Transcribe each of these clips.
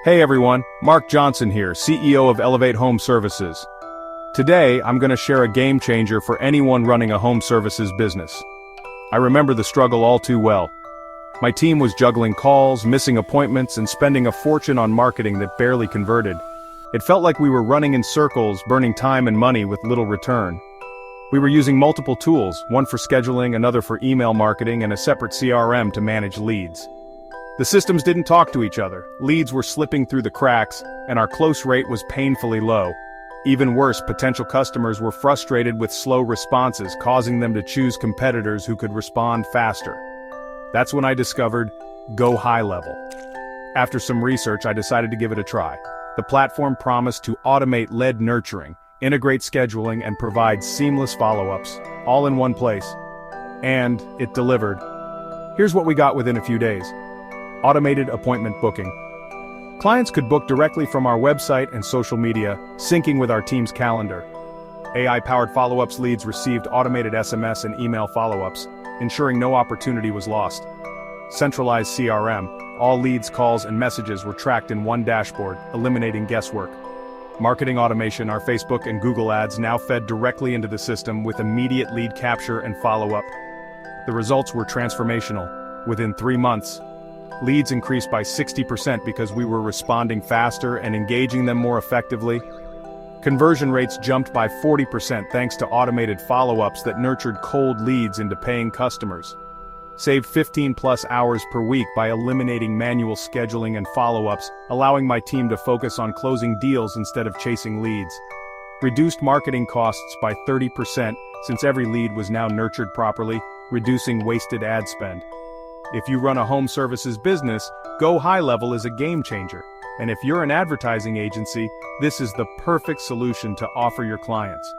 Hey everyone, Mark Johnson here, CEO of Elevate Home Services. Today, I'm going to share a game changer for anyone running a home services business. I remember the struggle all too well. My team was juggling calls, missing appointments, and spending a fortune on marketing that barely converted. It felt like we were running in circles, burning time and money with little return. We were using multiple tools, one for scheduling, another for email marketing, and a separate CRM to manage leads. The systems didn't talk to each other, leads were slipping through the cracks, and our close rate was painfully low. Even worse, potential customers were frustrated with slow responses, causing them to choose competitors who could respond faster. That's when I discovered GoHighLevel. After some research, I decided to give it a try. The platform promised to automate lead nurturing, integrate scheduling, and provide seamless follow-ups, all in one place. And it delivered. Here's what we got within a few days. Automated appointment booking. Clients could book directly from our website and social media, syncing with our team's calendar. AI-powered follow-ups leads received automated SMS and email follow-ups, ensuring no opportunity was lost. Centralized CRM. All leads, calls, and messages were tracked in one dashboard, eliminating guesswork. Marketing automation. Our Facebook and Google ads now fed directly into the system with immediate lead capture and follow-up. The results were transformational. Within 3 months, leads increased by 60% because we were responding faster and engaging them more effectively. Conversion rates jumped by 40% thanks to automated follow-ups that nurtured cold leads into paying customers. Saved 15+ hours per week by eliminating manual scheduling and follow-ups, allowing my team to focus on closing deals instead of chasing leads. Reduced marketing costs by 30% since every lead was now nurtured properly, reducing wasted ad spend. If you run a home services business, GoHighLevel is a game changer. And if you're an advertising agency, this is the perfect solution to offer your clients.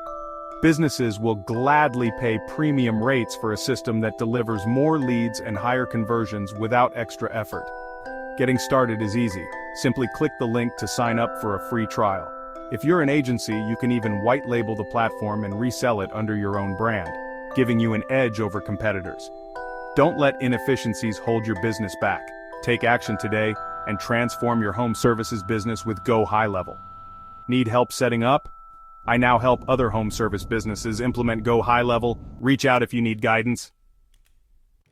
Businesses will gladly pay premium rates for a system that delivers more leads and higher conversions without extra effort. Getting started is easy. Simply click the link to sign up for a free trial. If you're an agency, you can even white label the platform and resell it under your own brand, giving you an edge over competitors. Don't let inefficiencies hold your business back. Take action today and transform your home services business with GoHighLevel. Need help setting up? I now help other home service businesses implement GoHighLevel. Reach out if you need guidance.